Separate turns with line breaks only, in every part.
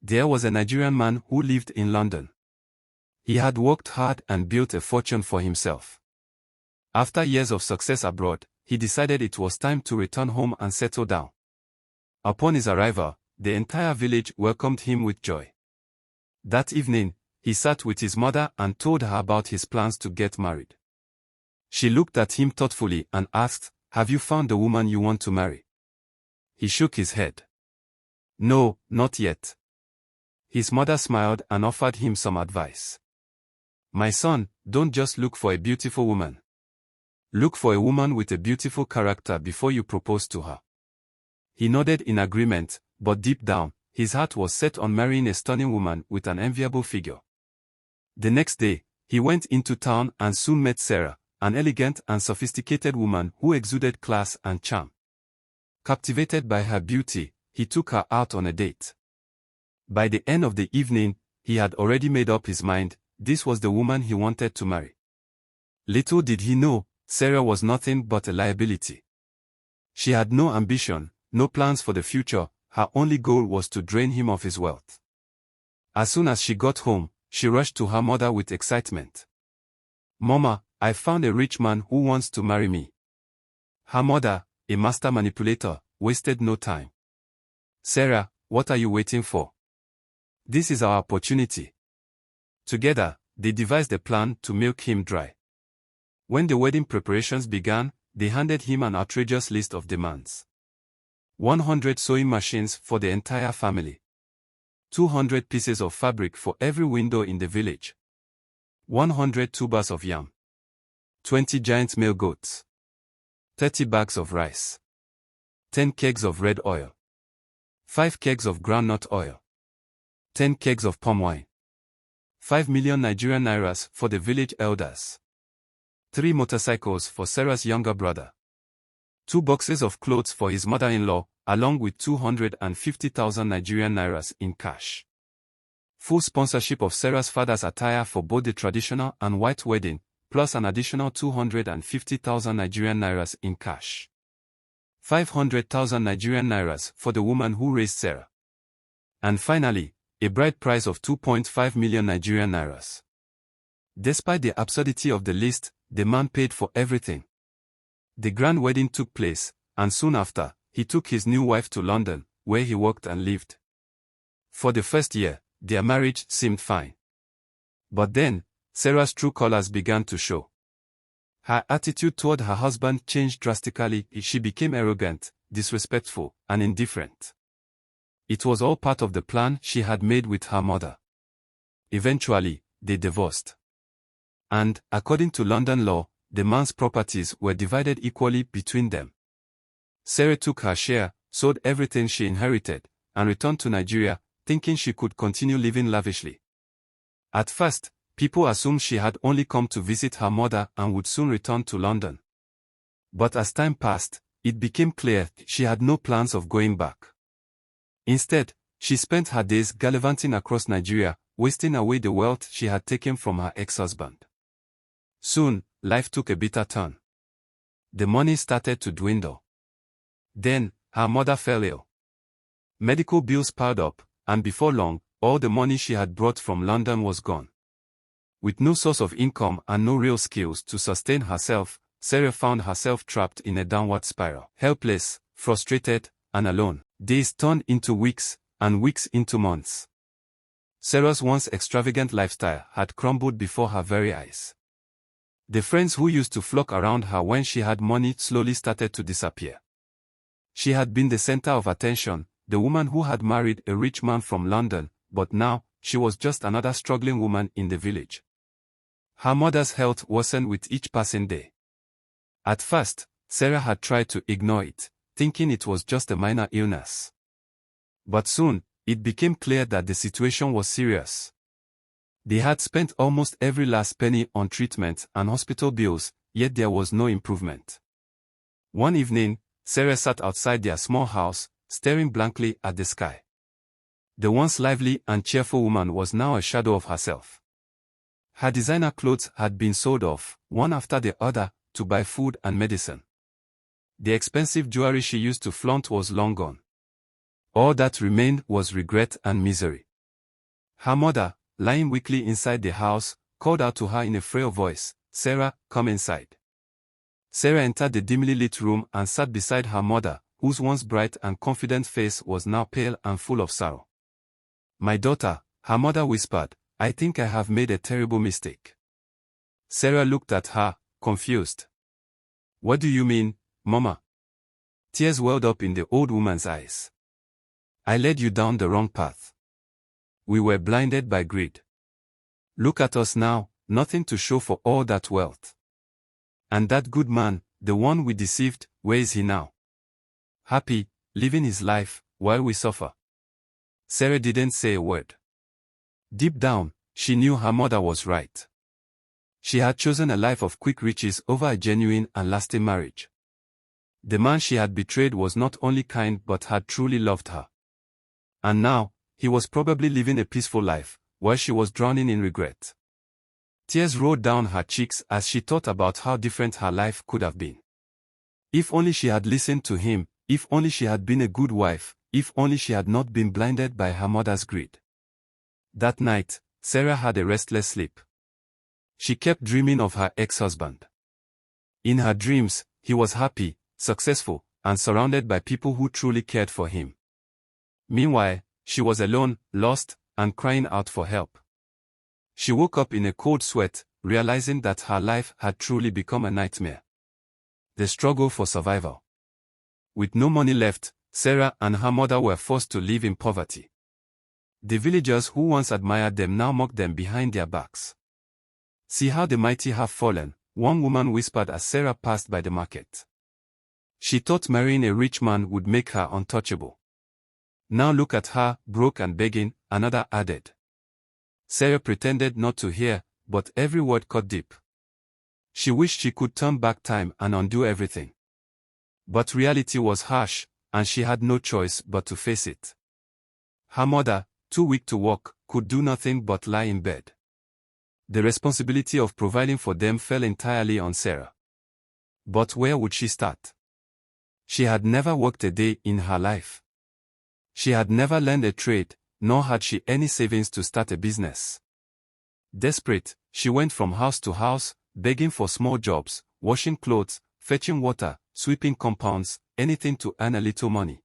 There was a Nigerian man who lived in London. He had worked hard and built a fortune for himself. After years of success abroad, he decided it was time to return home and settle down. Upon his arrival, the entire village welcomed him with joy. That evening, he sat with his mother and told her about his plans to get married. She looked at him thoughtfully and asked, "Have you found the woman you want to marry?" He shook his head. "No, not yet." His mother smiled and offered him some advice. "My son, don't just look for a beautiful woman. Look for a woman with a beautiful character before you propose to her." He nodded in agreement, but deep down, his heart was set on marrying a stunning woman with an enviable figure. The next day, he went into town and soon met Sarah, an elegant and sophisticated woman who exuded class and charm. Captivated by her beauty, he took her out on a date. By the end of the evening, he had already made up his mind, this was the woman he wanted to marry. Little did he know, Sarah was nothing but a liability. She had no ambition, no plans for the future, her only goal was to drain him of his wealth. As soon as she got home, she rushed to her mother with excitement. "Mama, I found a rich man who wants to marry me." Her mother, a master manipulator, wasted no time. "Sarah, what are you waiting for? This is our opportunity." Together, they devised a plan to milk him dry. When the wedding preparations began, they handed him an outrageous list of demands. 100 sewing machines for the entire family. 200 pieces of fabric for every window in the village. 100 tubers of yam. 20 giant male goats. 30 bags of rice. 10 kegs of red oil. 5 kegs of groundnut oil. 10 kegs of palm wine. 5 million Nigerian nairas for the village elders. 3 motorcycles for Sarah's younger brother. 2 boxes of clothes for his mother-in-law, along with 250,000 Nigerian nairas in cash. Full sponsorship of Sarah's father's attire for both the traditional and white wedding, plus an additional 250,000 Nigerian nairas in cash. 500,000 Nigerian nairas for the woman who raised Sarah. And finally, a bride price of 2.5 million Nigerian nairas. Despite the absurdity of the list, the man paid for everything. The grand wedding took place, and soon after, he took his new wife to London, where he worked and lived. For the first year, their marriage seemed fine. But then, Sarah's true colors began to show. Her attitude toward her husband changed drastically. She became arrogant, disrespectful, and indifferent. It was all part of the plan she had made with her mother. Eventually, they divorced. And, according to London law, the man's properties were divided equally between them. Sarah took her share, sold everything she inherited, and returned to Nigeria, thinking she could continue living lavishly. At first, people assumed she had only come to visit her mother and would soon return to London. But as time passed, it became clear she had no plans of going back. Instead, she spent her days gallivanting across Nigeria, wasting away the wealth she had taken from her ex-husband. Soon, life took a bitter turn. The money started to dwindle. Then, her mother fell ill. Medical bills piled up, and before long, all the money she had brought from London was gone. With no source of income and no real skills to sustain herself, Sarah found herself trapped in a downward spiral. Helpless, frustrated, and alone, days turned into weeks, and weeks into months. Sarah's once extravagant lifestyle had crumbled before her very eyes. The friends who used to flock around her when she had money slowly started to disappear. She had been the center of attention, the woman who had married a rich man from London, but now, she was just another struggling woman in the village. Her mother's health worsened with each passing day. At first, Sarah had tried to ignore it, thinking it was just a minor illness. But soon, it became clear that the situation was serious. They had spent almost every last penny on treatment and hospital bills, yet there was no improvement. One evening, Sarah sat outside their small house, staring blankly at the sky. The once lively and cheerful woman was now a shadow of herself. Her designer clothes had been sold off, one after the other, to buy food and medicine. The expensive jewelry she used to flaunt was long gone. All that remained was regret and misery. Her mother, lying weakly inside the house, called out to her in a frail voice, "Sarah, come inside." Sarah entered the dimly lit room and sat beside her mother, whose once bright and confident face was now pale and full of sorrow. "My daughter," her mother whispered, "I think I have made a terrible mistake." Sarah looked at her, confused. "What do you mean, Mama?" Tears welled up in the old woman's eyes. "I led you down the wrong path. We were blinded by greed. Look at us now, nothing to show for all that wealth. And that good man, the one we deceived, where is he now? Happy, living his life, while we suffer." Sarah didn't say a word. Deep down, she knew her mother was right. She had chosen a life of quick riches over a genuine and lasting marriage. The man she had betrayed was not only kind but had truly loved her. And now, he was probably living a peaceful life, while she was drowning in regret. Tears rolled down her cheeks as she thought about how different her life could have been. If only she had listened to him, if only she had been a good wife, if only she had not been blinded by her mother's greed. That night, Sarah had a restless sleep. She kept dreaming of her ex-husband. In her dreams, he was happy, successful, and surrounded by people who truly cared for him. Meanwhile, she was alone, lost, and crying out for help. She woke up in a cold sweat, realizing that her life had truly become a nightmare. The struggle for survival. With no money left, Sarah and her mother were forced to live in poverty. The villagers who once admired them now mocked them behind their backs. "See how the mighty have fallen," one woman whispered as Sarah passed by the market. She thought marrying a rich man would make her untouchable. "Now look at her, broke and begging," another added. Sarah pretended not to hear, but every word cut deep. She wished she could turn back time and undo everything. But reality was harsh, and she had no choice but to face it. Her mother, too weak to walk, could do nothing but lie in bed. The responsibility of providing for them fell entirely on Sarah. But where would she start? She had never worked a day in her life. She had never learned a trade, nor had she any savings to start a business. Desperate, she went from house to house, begging for small jobs, washing clothes, fetching water, sweeping compounds, anything to earn a little money.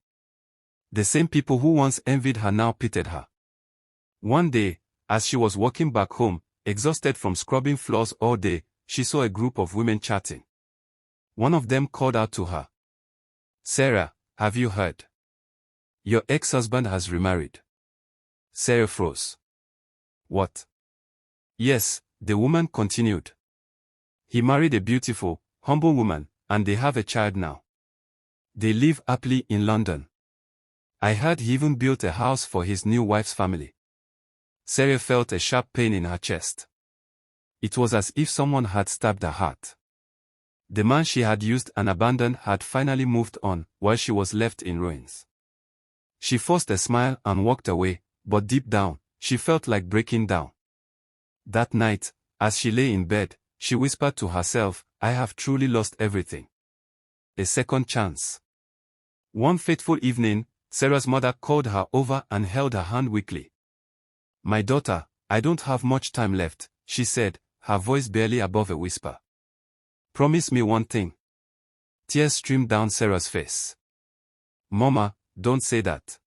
The same people who once envied her now pitied her. One day, as she was walking back home, exhausted from scrubbing floors all day, she saw a group of women chatting. One of them called out to her. "Sarah, have you heard? Your ex-husband has remarried." Sarah froze. "What?" "Yes," the woman continued. "He married a beautiful, humble woman, and they have a child now. They live happily in London. I heard he even built a house for his new wife's family." Sarah felt a sharp pain in her chest. It was as if someone had stabbed her heart. The man she had used and abandoned had finally moved on, while she was left in ruins. She forced a smile and walked away, but deep down, she felt like breaking down. That night, as she lay in bed, she whispered to herself, "I have truly lost everything. A second chance." One fateful evening, Sarah's mother called her over and held her hand weakly. "My daughter, I don't have much time left," she said, her voice barely above a whisper. "Promise me one thing." Tears streamed down Sarah's face. "Mama, don't say that.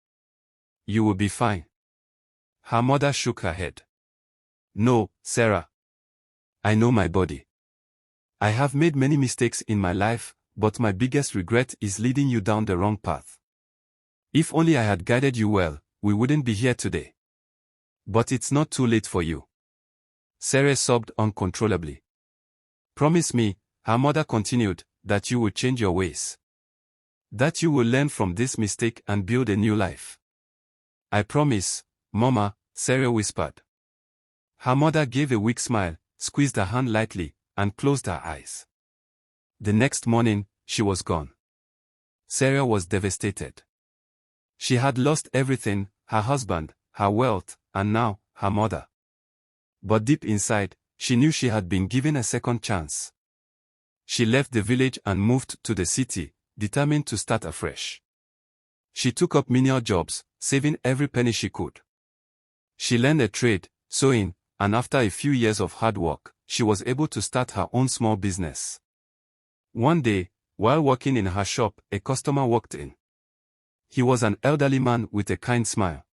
You will be fine." Her mother shook her head. "No, Sarah. I know my body. I have made many mistakes in my life, but my biggest regret is leading you down the wrong path. If only I had guided you well, we wouldn't be here today. But it's not too late for you." Sarah sobbed uncontrollably. "Promise me," her mother continued, "that you will change your ways. That you will learn from this mistake and build a new life." "I promise, Mama," Sarah whispered. Her mother gave a weak smile, squeezed her hand lightly, and closed her eyes. The next morning, she was gone. Sarah was devastated. She had lost everything, her husband, her wealth, and now, her mother. But deep inside, she knew she had been given a second chance. She left the village and moved to the city, determined to start afresh. She took up menial jobs, saving every penny she could. She learned a trade, sewing, and after a few years of hard work, she was able to start her own small business. One day, while working in her shop, a customer walked in. He was an elderly man with a kind smile.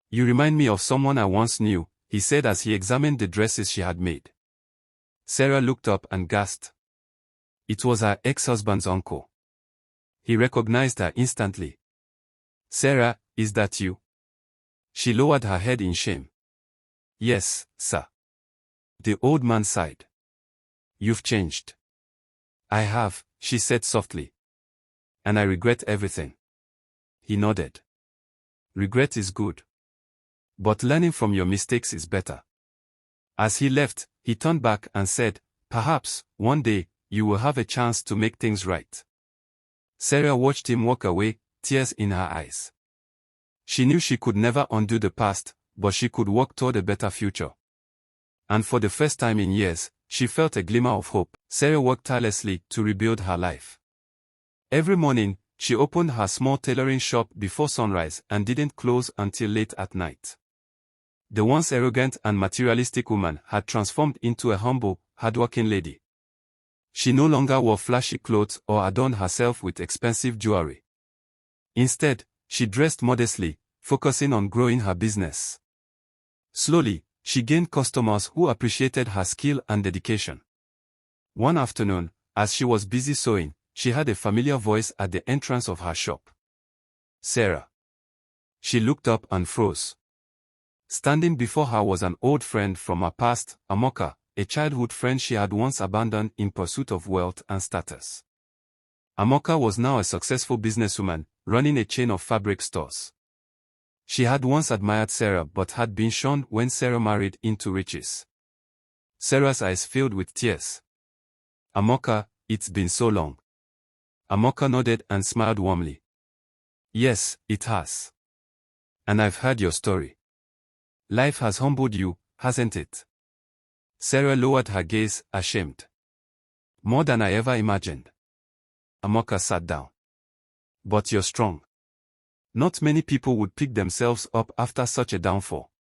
"You remind me of someone I once knew," he said as he examined the dresses she had made. Sarah looked up and gasped. It was her ex-husband's uncle. He recognized her instantly. "Sarah, is that you?" She lowered her head in shame. "Yes, sir." The old man sighed. "You've changed." "I have," she said softly. "And I regret everything." He nodded. "Regret is good. But learning from your mistakes is better." As he left, he turned back and said, "Perhaps, one day, you will have a chance to make things right." Sarah watched him walk away, tears in her eyes. She knew she could never undo the past, but she could walk toward a better future. And for the first time in years, she felt a glimmer of hope. Sarah worked tirelessly to rebuild her life. Every morning, she opened her small tailoring shop before sunrise and didn't close until late at night. The once arrogant and materialistic woman had transformed into a humble, hardworking lady. She no longer wore flashy clothes or adorned herself with expensive jewelry. Instead, she dressed modestly, focusing on growing her business. Slowly, she gained customers who appreciated her skill and dedication. One afternoon, as she was busy sewing, she heard a familiar voice at the entrance of her shop. "Sarah." She looked up and froze. Standing before her was an old friend from her past, Amoka, a childhood friend she had once abandoned in pursuit of wealth and status. Amoka was now a successful businesswoman, running a chain of fabric stores. She had once admired Sarah but had been shunned when Sarah married into riches. Sarah's eyes filled with tears. "Amoka, it's been so long." Amoka nodded and smiled warmly. "Yes, it has. And I've heard your story. Life has humbled you, hasn't it?" Sarah lowered her gaze, ashamed. "More than I ever imagined." Amoka sat down. "But you're strong. Not many people would pick themselves up after such a downfall."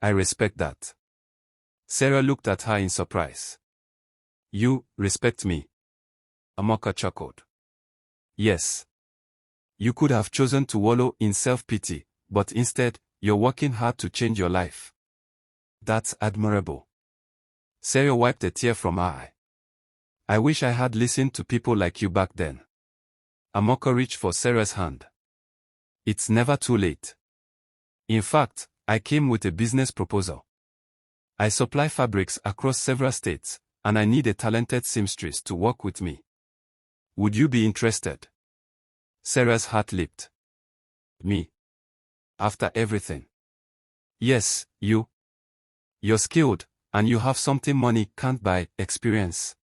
"I respect that." Sarah looked at her in surprise. "You respect me?" Amoka chuckled. "Yes. You could have chosen to wallow in self-pity, but instead, you're working hard to change your life. That's admirable." Sarah wiped a tear from her eye. "I wish I had listened to people like you back then." Amoka reached for Sarah's hand. "It's never too late. In fact, I came with a business proposal. I supply fabrics across several states, and I need a talented seamstress to work with me. Would you be interested?" Sarah's heart leaped. "Me? After everything?" "Yes, you. You're skilled, and you have something money can't buy, experience.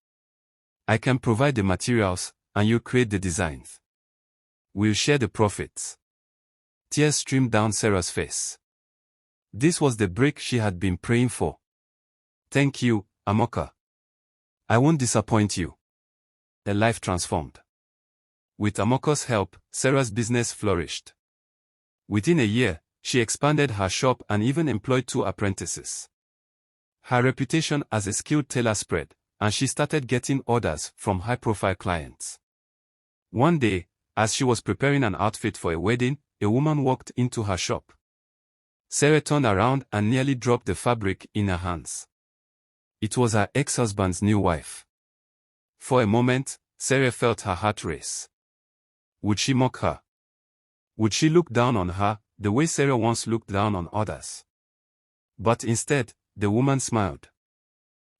I can provide the materials, and you create the designs. We'll share the profits." Tears streamed down Sarah's face. This was the break she had been praying for. "Thank you, Amoka. I won't disappoint you." Her life transformed. With Amoka's help, Sarah's business flourished. Within a year, she expanded her shop and even employed 2 apprentices. Her reputation as a skilled tailor spread, and she started getting orders from high-profile clients. One day, as she was preparing an outfit for a wedding, a woman walked into her shop. Sarah turned around and nearly dropped the fabric in her hands. It was her ex-husband's new wife. For a moment, Sarah felt her heart race. Would she mock her? Would she look down on her, the way Sarah once looked down on others? But instead, the woman smiled.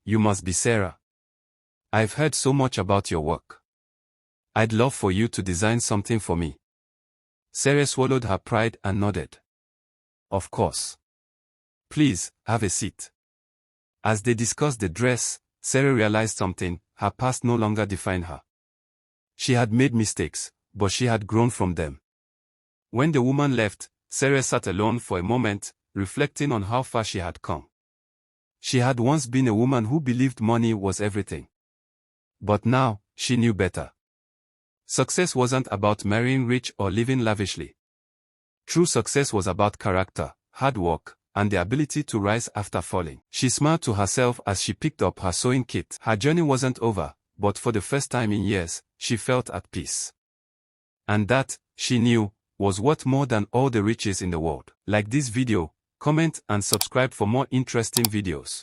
"You must be Sarah. I've heard so much about your work. I'd love for you to design something for me." Sarah swallowed her pride and nodded. "Of course. Please, have a seat." As they discussed the dress, Sarah realized something: her past no longer defined her. She had made mistakes, but she had grown from them. When the woman left, Sarah sat alone for a moment, reflecting on how far she had come. She had once been a woman who believed money was everything. But now, she knew better. Success wasn't about marrying rich or living lavishly. True success was about character, hard work, and the ability to rise after falling. She smiled to herself as she picked up her sewing kit. Her journey wasn't over, but for the first time in years, she felt at peace. And that, she knew, was worth more than all the riches in the world. Like this video, comment and subscribe for more interesting videos.